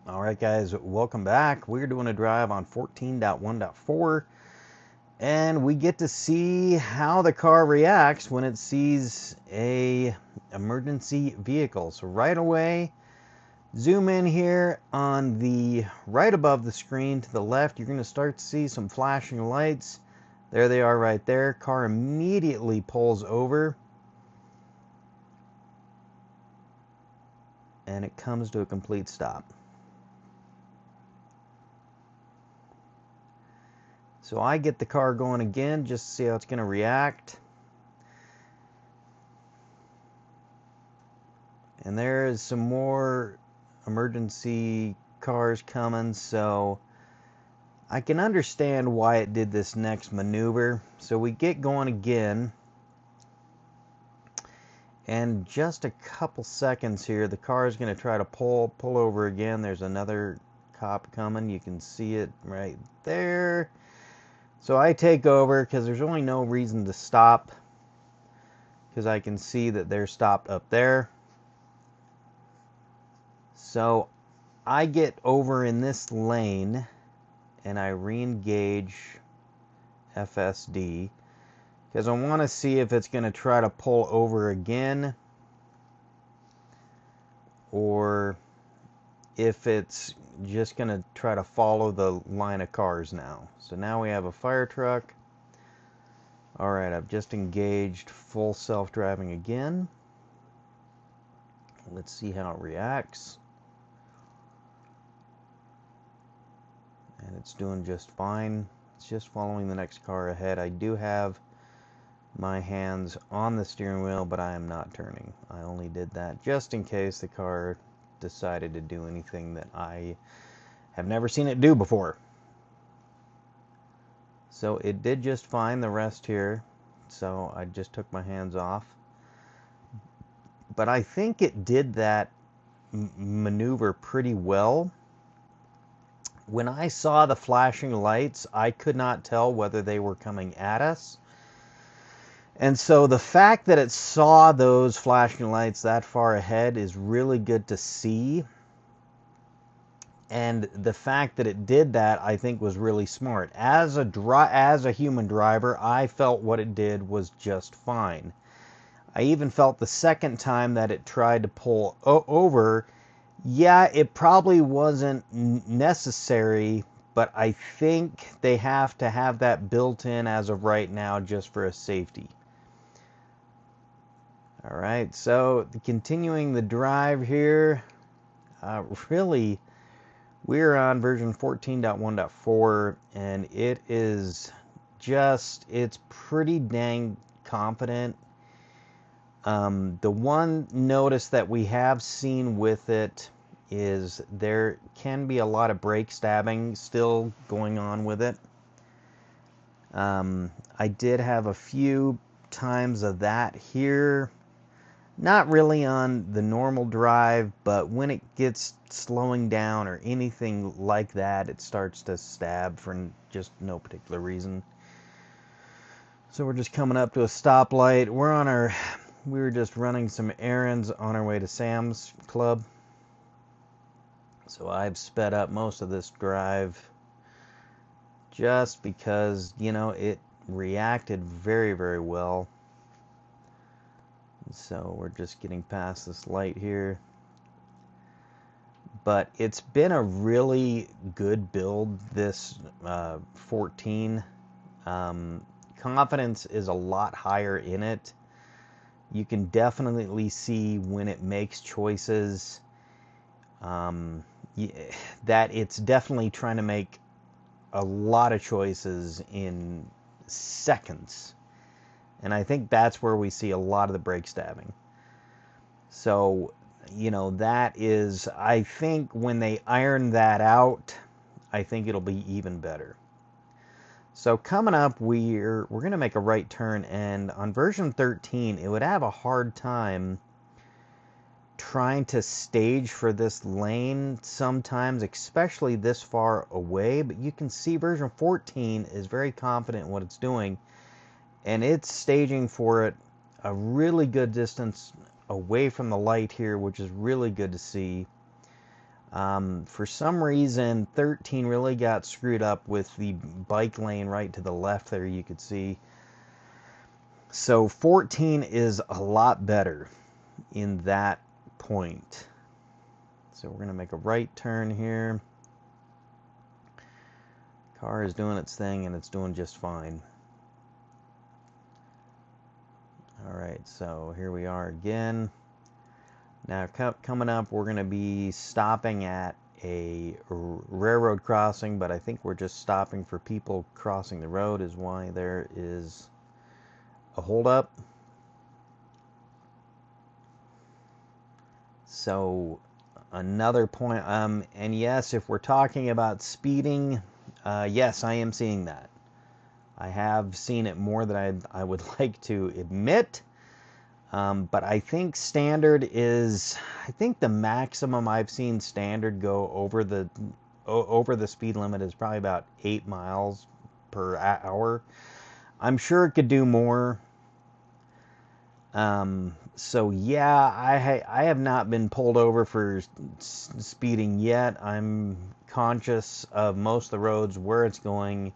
Alright guys, welcome back. We're doing a drive on 14.1.4 and we get to see how the car reacts when it sees a emergency vehicle. So right away, zoom in here on the right above the screen to the left. You're going to start to see some flashing lights. There they are right there. Car immediately pulls over and it comes to a complete stop. So I get the car going again just to see how it's going to react. And there is some more emergency cars coming, so I can understand why it did this next maneuver. So we get going again. And just a couple seconds here, the car is going to try to pull over again. There's another cop coming. You can see it right there. So I take over because there's really no reason to stop, because I can see that they're stopped up there. So I get over in this lane and I re-engage FSD because I want to see if it's going to try to pull over again or if it's just going to try to follow the line of cars now. So now we have a fire truck. Alright, I've just engaged full self-driving again. Let's see how it reacts. And it's doing just fine. It's just following the next car ahead. I do have my hands on the steering wheel, but I am not turning. I only did that just in case the car decided to do anything that I have never seen it do before. So it did just fine the rest here, so I just took my hands off. But I think it did that maneuver pretty well. When I saw the flashing lights, I could not tell whether they were coming at us. And so the fact that it saw those flashing lights that far ahead is really good to see. And the fact that it did that, I think, was really smart. As a human driver, I felt what it did was just fine. I even felt the second time that it tried to pull over, yeah, it probably wasn't necessary, but I think they have to have that built in as of right now just for a safety. Alright, so continuing the drive here, really, we're on version 14.1.4, and it is just, it's pretty dang confident. The one notice that we have seen with it is there can be a lot of brake stabbing still going on with it. I did have a few times of that here. Not really on the normal drive, but when it gets slowing down or anything like that, it starts to stab for just no particular reason. So we're just coming up to a stoplight. We were just running some errands on our way to Sam's Club. So I've sped up most of this drive just because, you know, it reacted very, very well. So we're just getting past this light here. But it's been a really good build, this 14. Confidence is a lot higher in it. You can definitely see when it makes choices that it's definitely trying to make a lot of choices in seconds. And I think that's where we see a lot of the brake stabbing. So, you know, that is, I think when they iron that out, I think it'll be even better. So coming up, we're going to make a right turn, and on version 13, it would have a hard time trying to stage for this lane sometimes, especially this far away. But you can see version 14 is very confident in what it's doing, and it's staging for it a really good distance away from the light here, which is really good to see. For some reason, 13 really got screwed up with the bike lane right to the left there, you could see. So 14 is a lot better in that point. So we're going to make a right turn here. Car is doing its thing, and it's doing just fine. Alright, so here we are again. Now coming up, we're going to be stopping at a railroad crossing, but I think we're just stopping for people crossing the road is why there is a holdup. So another point, and yes, if we're talking about speeding, yes, I am seeing that. I have seen it more than I would like to admit. But I think standard is, I think the maximum I've seen standard go over the speed limit is probably about 8 miles per hour. I'm sure it could do more. So yeah, I have not been pulled over for speeding yet. I'm conscious of most of the roads, where it's going,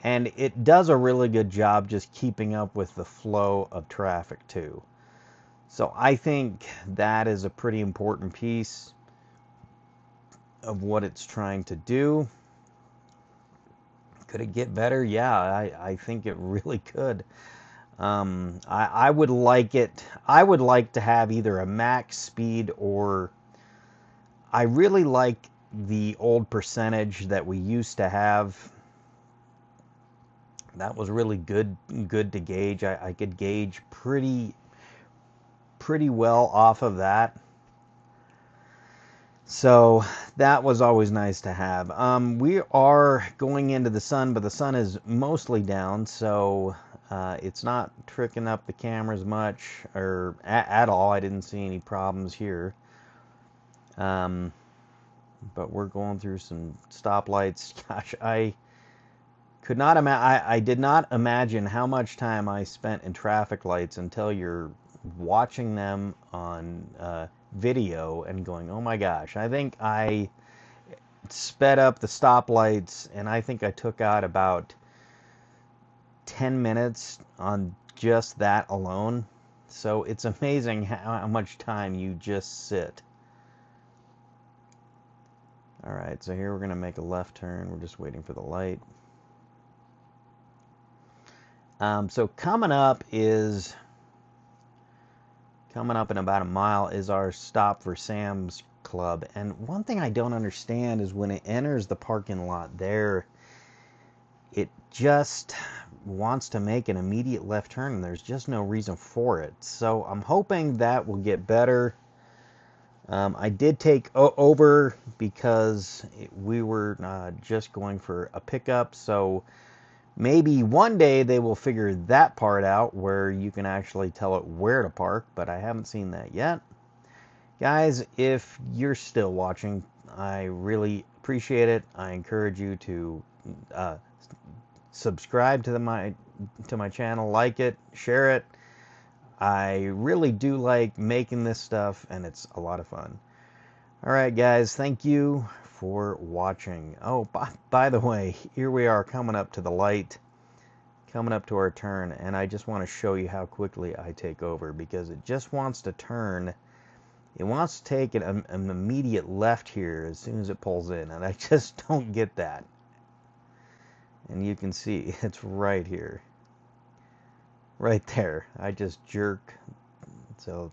and it does a really good job just keeping up with the flow of traffic too. So I think that is a pretty important piece of what it's trying to do. Could it get better? Yeah, I think it really could. I would like it. I would like to have either a max speed, or I really like the old percentage that we used to have. That was really good to gauge. I could gauge pretty well off of that. So that was always nice to have. We are going into the sun, but the sun is mostly down, so it's not tricking up the cameras much, or at all. I didn't see any problems here. But we're going through some stoplights. Gosh, I could not I did not imagine how much time I spent in traffic lights until you're watching them on video and going, oh my gosh. I think I sped up the stoplights, and I think I took out about 10 minutes on just that alone. So it's amazing how much time you just sit. Alright, so here we're going to make a left turn. We're just waiting for the light. So coming up in about a mile is our stop for Sam's Club. And one thing I don't understand is when it enters the parking lot there, it just wants to make an immediate left turn, and there's just no reason for it. So I'm hoping that will get better. I did take over because we were just going for a pickup, so maybe one day they will figure that part out where you can actually tell it where to park, but I haven't seen that yet. Guys, if you're still watching, I really appreciate it. I encourage you to subscribe to my channel, like it, share it. I really do like making this stuff, and it's a lot of fun. Alright guys, thank you for watching. Oh, by the way, here we are coming up to the light, coming up to our turn, and I just want to show you how quickly I take over, because it just wants to turn. It wants to take an immediate left here as soon as it pulls in, and I just don't get that. And you can see it's right here. Right there. I just jerk. So